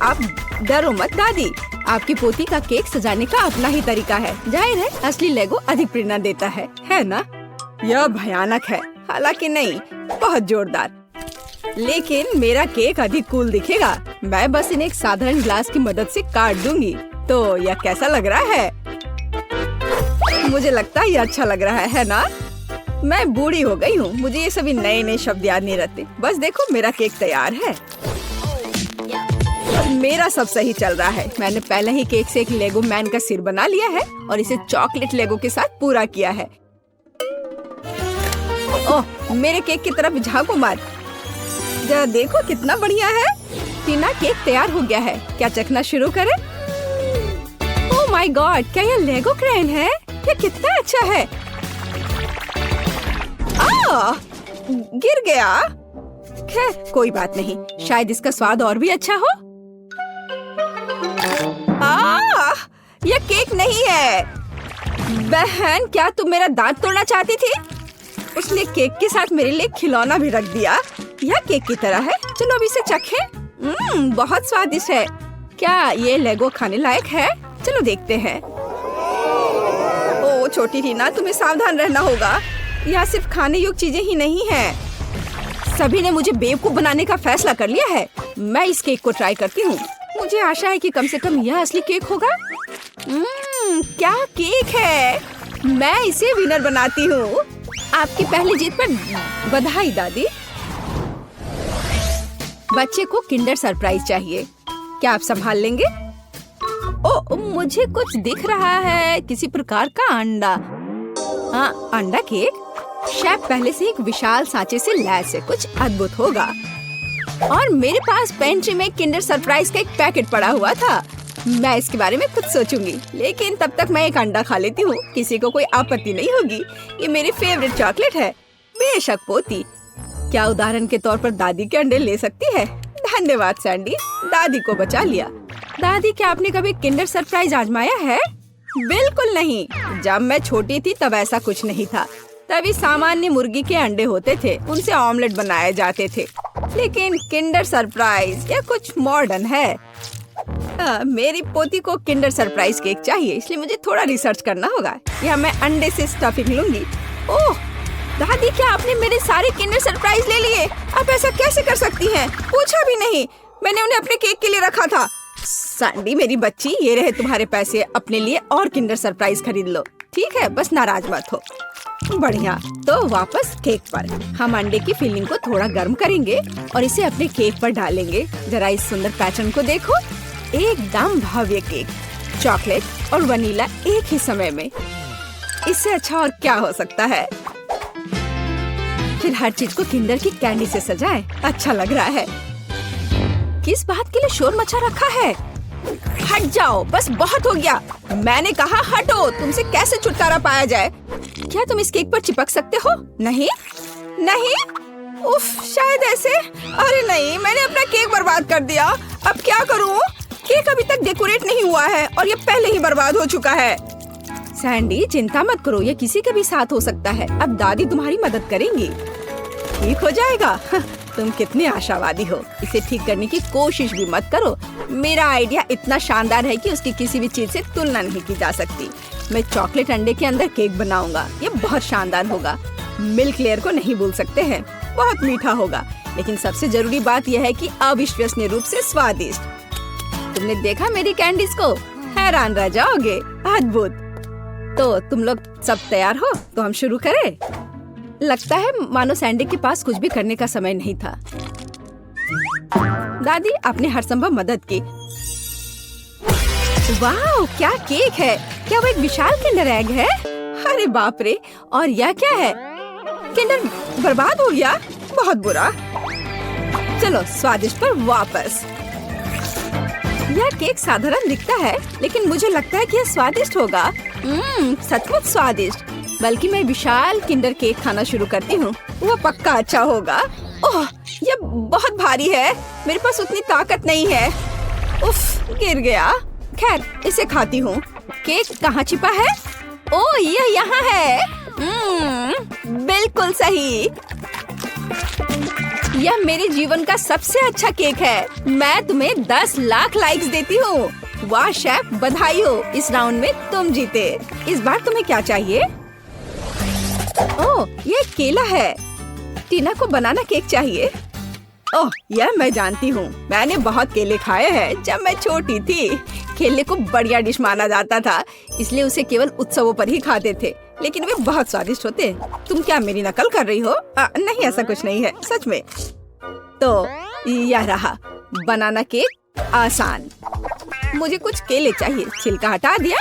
Speaker 1: आप डरो मत दादी, आपकी पोती का केक सजाने का अपना ही तरीका है। जाहिर है असली लेगो अधिक प्रेरणा देता है ना? यह भयानक है, हालांकि नहीं, बहुत जोरदार। लेकिन मेरा केक अधिक कूल दिखेगा। मैं बस इन्हें एक साधारण ग्लास की मदद से काट दूंगी। तो यह कैसा लग रहा है? मुझे लगता है ये अच्छा लग रहा है ना? मैं बूढ़ी हो गई हूँ, मुझे ये सभी नए नए शब्द याद नहीं रहते। बस देखो, मेरा केक तैयार है। मेरा सब सही चल रहा है। मैंने पहले ही केक से एक लेगो मैन का सिर बना लिया है और इसे चॉकलेट लेगो के साथ पूरा किया है। ओह, मेरे केक की तरफ झांको मत, जरा देखो कितना बढ़िया है। टीना, केक तैयार हो गया है, क्या चखना शुरू करें? ओह माय गॉड, क्या यह लेगो क्रेन है? ये कितना अच्छा है। गिर गया। खैर कोई बात नहीं, शायद इसका स्वाद और भी अच्छा हो। यह केक नहीं है। बहन, क्या तुम मेरा दांत तोड़ना चाहती थी? उसने केक के साथ मेरे लिए खिलौना भी रख दिया। यह केक की तरह है, चलो अब इसे चखें। बहुत स्वादिष्ट है। क्या ये लेगो खाने लायक है? चलो देखते हैं। ओ छोटी टीना, तुम्हें सावधान रहना होगा। यहाँ सिर्फ खाने योग्य चीजें ही नहीं हैं। सभी ने मुझे बेवकूफ बनाने का फैसला कर लिया है। मैं इस केक को ट्राई करती हूँ। मुझे आशा है कि कम से कम यह असली केक होगा। क्या केक है! मैं इसे विनर बनाती हूँ। आपकी पहली जीत पर बधाई दादी। बच्चे को किंडर सरप्राइज चाहिए, क्या आप संभाल लेंगे? ओ, मुझे कुछ दिख रहा है, किसी प्रकार का अंडा। हाँ, अंडा केक। शेफ पहले से एक विशाल सांचे से लैस है, कुछ अद्भुत होगा। और मेरे पास पेंट्री में किंडर सरप्राइज का एक पैकेट पड़ा हुआ था। मैं इसके बारे में कुछ सोचूंगी, लेकिन तब तक मैं एक अंडा खा लेती हूँ। किसी को कोई आपत्ति नहीं होगी। ये मेरी फेवरेट चॉकलेट है। बेशक पोती, क्या उदाहरण के तौर पर दादी के अंडे ले सकती है? धन्यवाद सैंडी, दादी को बचा लिया। दादी, क्या आपने कभी किंडर सरप्राइज आजमाया है? बिल्कुल नहीं। जब मैं छोटी थी तब ऐसा कुछ नहीं था। तभी सामान्य मुर्गी के अंडे होते थे, उनसे ऑमलेट बनाए जाते थे। लेकिन किंडर सरप्राइज यह कुछ मॉडर्न है। मेरी पोती को किंडर सरप्राइज केक चाहिए, इसलिए मुझे थोड़ा रिसर्च करना होगा। यह मैं अंडे से स्टफिंग लूंगी। ओह दादी, क्या आपने मेरे सारे किंडर सरप्राइज ले लिए? आप ऐसा कैसे कर सकती हैं? पूछा भी नहीं, मैंने उन्हें अपने केक के लिए रखा था। सैंडी मेरी बच्ची, ये रहे तुम्हारे पैसे, अपने लिए और किंडर सरप्राइज खरीद लो। ठीक है, बस नाराज मत हो। बढ़िया, तो वापस केक पर। हम अंडे की फिलिंग को थोड़ा गर्म करेंगे और इसे अपने केक पर डालेंगे। जरा इस सुंदर पैटर्न को देखो, एकदम भव्य केक। चॉकलेट और वनीला एक ही समय में। इससे अच्छा और क्या हो सकता है। फिर हर चीज को किंडर की कैंडी से सजाएं। अच्छा लग रहा है। किस बात के लिए शोर मचा रखा है? हट जाओ, बस बहुत हो गया। मैंने कहा हटो। तुमसे कैसे छुटकारा पाया जाए? क्या तुम इस केक पर चिपक सकते हो? नहीं नहीं। उफ, शायद ऐसे। अरे नहीं, मैंने अपना केक बर्बाद कर दिया। अब क्या करूं? केक अभी तक डेकोरेट नहीं हुआ है और ये पहले ही बर्बाद हो चुका है। सैंडी, चिंता मत करो, ये किसी के भी साथ हो सकता है। अब दादी तुम्हारी मदद करेंगी। ठीक हो जाएगा। तुम कितने आशावादी हो। इसे ठीक करने की कोशिश भी मत करो। मेरा आइडिया इतना शानदार है कि उसकी किसी भी चीज से तुलना नहीं की जा सकती। मैं चॉकलेट अंडे के अंदर केक बनाऊंगा। ये बहुत शानदार होगा। मिल्क लेयर को नहीं भूल सकते हैं। बहुत मीठा होगा, लेकिन सबसे जरूरी बात यह है कि अविश्वसनीय रूप से स्वादिष्ट। तुमने देखा मेरी कैंडीज को? हैरान रह जाओगे। अद्भुत। तो तुम लोग सब तैयार हो? तो हम शुरू करें। लगता है मानो सैंडी के पास कुछ भी करने का समय नहीं था। दादी, आपने हर संभव मदद की। वाह, क्या केक है! क्या वो एक विशाल किंडर एग है? अरे बाप रे! और यह क्या है? किंडर बर्बाद हो गया। बहुत बुरा। चलो स्वादिष्ट पर वापस। यह केक साधारण दिखता है, लेकिन मुझे लगता है कि यह स्वादिष्ट होगा। सचमुच स्वादिष्ट। बल्कि मैं विशाल किंडर केक खाना शुरू करती हूँ। वो पक्का अच्छा होगा। ओह, यह बहुत भारी है। मेरे पास उतनी ताकत नहीं है। उफ, गिर गया। खैर, इसे खाती हूँ। केक कहाँ छिपा है? ओह, यह यहाँ है। बिल्कुल सही। यह मेरे जीवन का सबसे अच्छा केक है। मैं तुम्हें 10 लाख लाइक्स देती हूँ। वाह शेफ, बधाई हो। इस राउंड में तुम जीते। इस बार तुम्हें क्या चाहिए? ओह, ये केला है। टीना को बनाना केक चाहिए। ओह, यह मैं जानती हूँ। मैंने बहुत केले खाए हैं जब मैं छोटी थी। केले को बढ़िया डिश माना जाता था, इसलिए उसे केवल उत्सवों पर ही खाते थे। लेकिन वे बहुत स्वादिष्ट होते। तुम क्या मेरी नकल कर रही हो? नहीं, ऐसा कुछ नहीं है, सच में। तो यह रहा बनाना केक। आसान। मुझे कुछ केले चाहिए। छिलका हटा दिया।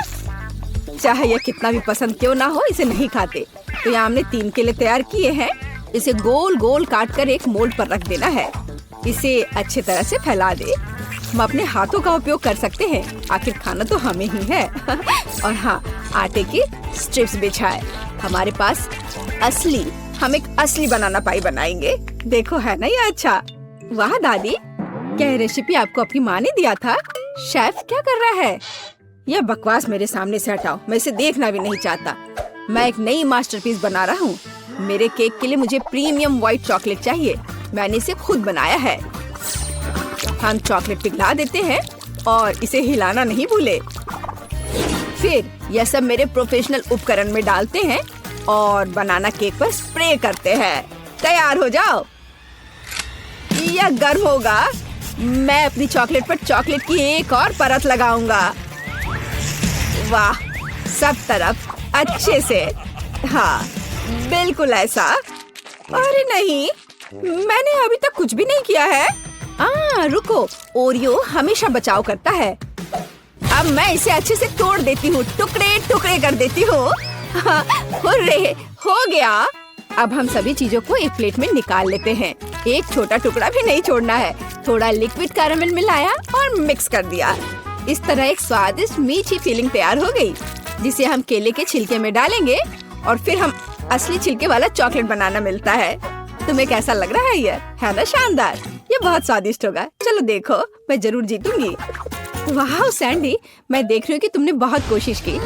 Speaker 1: चाहे यह कितना भी पसंद क्यों ना हो, इसे नहीं खाते। तो यहाँ हमने 3 केले तैयार किए हैं। इसे गोल गोल काट कर एक मोल्ड पर रख देना है। इसे अच्छी तरह से फैला दे। हम अपने हाथों का उपयोग कर सकते हैं। आखिर खाना तो हमें ही है। और हाँ, आटे की स्ट्रिप्स बिछाए। हमारे पास हम एक असली बनाना पाई बनाएंगे। देखो, है ना ये अच्छा? वाह दादी, क्या ये रेसिपी आपको अपनी माँ ने दिया था? शेफ क्या कर रहा है? यह बकवास मेरे सामने से हटाओ। मैं इसे देखना भी नहीं चाहता। मैं एक नई मास्टरपीस बना रहा हूँ। मेरे केक के लिए मुझे प्रीमियम व्हाइट चॉकलेट चाहिए। मैंने इसे खुद बनाया है। हम चॉकलेट पिघला देते हैं और इसे हिलाना नहीं भूले। फिर यह सब मेरे प्रोफेशनल उपकरण में डालते हैं और बनाना केक पर स्प्रे करते हैं। तैयार हो जाओ। यह गर्म होगा। मैं अपनी चॉकलेट पर चॉकलेट की एक और परत लगाऊंगा। वाह, सब तरफ अच्छे से। हाँ, बिल्कुल ऐसा। अरे नहीं, मैंने अभी तक कुछ भी नहीं किया है। रुको, ओरियो हमेशा बचाव करता है। अब मैं इसे अच्छे से तोड़ देती हूँ, टुकड़े टुकड़े कर देती हूँ। हुर्रे, हो गया। अब हम सभी चीजों को एक प्लेट में निकाल लेते हैं। एक छोटा टुकड़ा भी नहीं छोड़ना है। थोड़ा लिक्विड कैरामेल मिलाया और मिक्स कर दिया। इस तरह एक स्वादिष्ट मीठी फीलिंग तैयार हो गई, जिसे हम केले के छिलके में डालेंगे और फिर हम असली छिलके वाला चॉकलेट बनाना मिलता है। तुम्हें कैसा लग रहा है? ये है ना शानदार? ये बहुत स्वादिष्ट होगा। चलो देखो, मैं जरूर जीतूंगी। वाह सैंडी, मैं देख रही हूँ कि तुमने बहुत कोशिश की।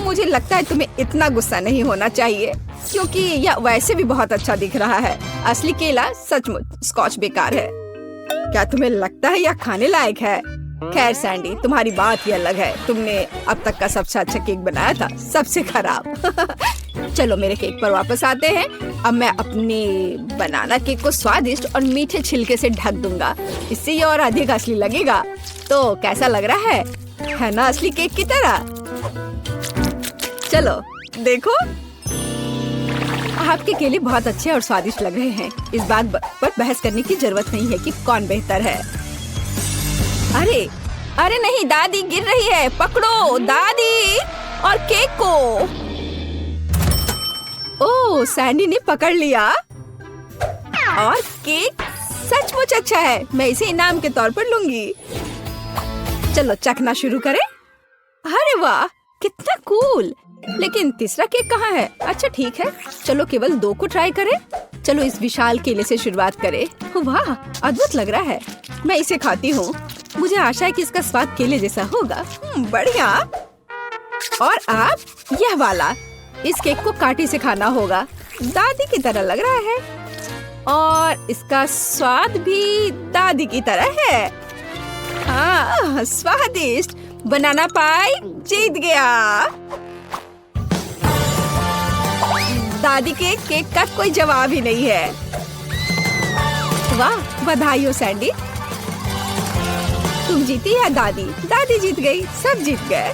Speaker 1: मुझे लगता है तुम्हें इतना गुस्सा नहीं होना चाहिए, क्योंकि यह वैसे भी बहुत अच्छा दिख रहा है। असली केला सचमुच स्कॉच बेकार है। क्या तुम्हें लगता है यह खाने लायक है? खैर सैंडी, तुम्हारी बात ही अलग है। तुमने अब तक का सबसे अच्छा केक बनाया था, सबसे खराब। चलो मेरे केक पर वापस आते हैं। अब मैं अपने बनाना केक को स्वादिष्ट और मीठे छिलके से ढक दूंगा। इससे ये और अधिक असली लगेगा। तो कैसा लग रहा है ना असली केक की तरह? चलो देखो, आपके केले बहुत अच्छे और स्वादिष्ट लग रहे हैं। इस बात पर बहस करने की जरूरत नहीं है कि कौन बेहतर है। अरे नहीं, दादी गिर रही है, पकड़ो दादी और केक को। ओह, सैंडी ने पकड़ लिया और केक सचमुच अच्छा है। मैं इसे इनाम के तौर पर लूंगी। चलो चखना शुरू करें। अरे वाह, कितना कूल। लेकिन तीसरा केक कहाँ है? अच्छा ठीक है, चलो केवल 2 को ट्राई करें। चलो इस विशाल केले से शुरुआत करें। वाह, अद्भुत लग रहा है। मैं इसे खाती हूँ। मुझे आशा है कि इसका स्वाद केले जैसा होगा। बढ़िया। और आप यह वाला, इस केक को कांटे से खाना होगा। दादी की तरह लग रहा है और इसका स्वाद भी दादी की तरह है। हाँ, स्वादिष्ट। बनाना पाई जीत गया। दादी के केक का कोई जवाब ही नहीं है। वाह, बधाई हो सैंडी। तुम जीती या दादी? दादी जीत गई, सब जीत गए।